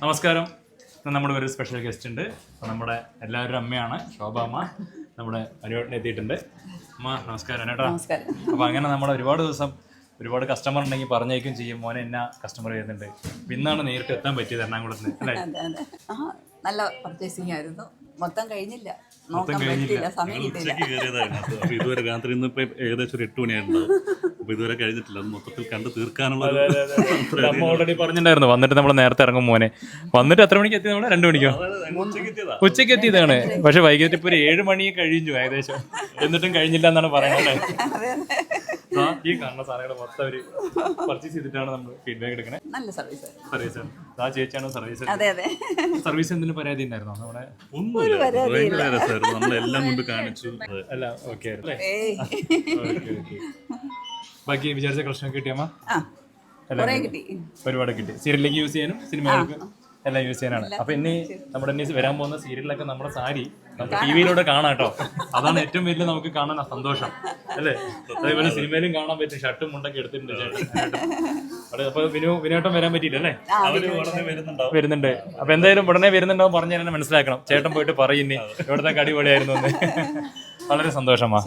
നമസ്കാരം. നമ്മുടെ ഒരു സ്പെഷ്യൽ ഗസ്റ്റ് ഉണ്ട്. നമ്മുടെ എല്ലാവരുടെ അമ്മയാണ് ശോഭ അമ്മ. നമ്മുടെ അനുവേട്ടൻ എത്തിയിട്ടുണ്ട്. അമ്മ നമസ്കാരം കേട്ടോ. അപ്പോൾ അങ്ങനെ നമ്മൾ ഒരുപാട് ദിവസം ഒരുപാട് കസ്റ്റമർ ഉണ്ടെങ്കിൽ പറഞ്ഞേക്കും ചെയ്യും, മോനെ എന്നാ കസ്റ്റമർ ചെയ്യുന്നുണ്ട്. ഇന്നാണ് നേരിട്ട് എത്താൻ പറ്റിയത് എറണാകുളത്ത് അല്ലേ? നല്ല പർച്ചേസിംഗ് ആയിരുന്നു. മൊത്തം കഴിഞ്ഞില്ല, നോക്കാൻ പറ്റില്ല, സമയം കിട്ടില്ല. അപ്പൊ ഇതുവരെ രാത്രി ഇന്നിപ്പോ ഏകദേശം ഒരു 8 മണിയായിട്ടുണ്ടാവും. അപ്പൊ ഇതുവരെ കഴിഞ്ഞിട്ടില്ല, അത് മൊത്തത്തിൽ കണ്ട് തീർക്കാനുള്ള അമ്മ ഓൾറെഡി പറഞ്ഞിട്ടുണ്ടായിരുന്നു വന്നിട്ട് നമ്മൾ നേരത്തെ ഇറങ്ങും മോനെ. വന്നിട്ട് എത്ര മണിക്ക് എത്തി? നമ്മൾ 2 മണിക്കോ ഉച്ചയ്ക്ക് എത്തിയതാണ്. പക്ഷെ വൈകിട്ട് ഇപ്പൊ ഒരു 7 മണി കഴിഞ്ഞു ഏകദേശം, എന്നിട്ടും കഴിഞ്ഞില്ല എന്നാണ് പറയുന്നത്. ഈ കാണുന്ന സാധനങ്ങൾ മൊത്തം അവര് പർച്ചേസ് ചെയ്തിട്ടാണ് നമ്മൾ ഫീഡ്ബാക്ക് എടുക്കണേ. നല്ല സർവീസ് സർവീസാണ്. ആ ചേച്ചിയാണ് സർവീസ്. അതെ അതെ. സർവീസ് എന്തെങ്കിലും പരാതി ഉണ്ടായിരുന്നോ? നമ്മുടെ ഭയങ്കര രസമായിരുന്നു, നമ്മളെല്ലാം കൊണ്ട് കാണിച്ചു. അല്ല ഓക്കെ അല്ലേ? ബാക്കി വിചാരിച്ച കളക്ഷൻ കിട്ടിയമ്മ? ഒരുപാട് കിട്ടി. സീരിയലിലേക്ക് യൂസ് ചെയ്യാനും സിനിമകൾക്ക് എല്ലാം യൂസ് ചെയ്യാനാണ്. അപ്പൊ ഇനി വരാൻ പോകുന്ന സീരിയലിലൊക്കെ നമ്മുടെ സാരി നമുക്ക് ടിവിയിലൂടെ കാണാം കേട്ടോ. അതാണ് ഏറ്റവും വലിയ നമുക്ക് കാണാൻ സന്തോഷം അല്ലേ? അതേപോലെ സിനിമയിലും കാണാൻ പറ്റും. ഷർട്ടും മുണ്ടൊക്കെ എടുത്തിട്ടുണ്ട് ചേട്ടൻ. അപ്പൊ വിനോട്ടം വരാൻ പറ്റിയില്ലല്ലേ? വരുന്നുണ്ട്. അപ്പൊ എന്തായാലും ഉടനെ വരുന്നുണ്ടാവും പറഞ്ഞു തന്നെ മനസ്സിലാക്കണം. ചേട്ടൻ പോയിട്ട് പറയുന്നേ ഇവിടുത്തെ അടിപൊളിയായിരുന്നു എന്ന്. വളരെ സന്തോഷമാ.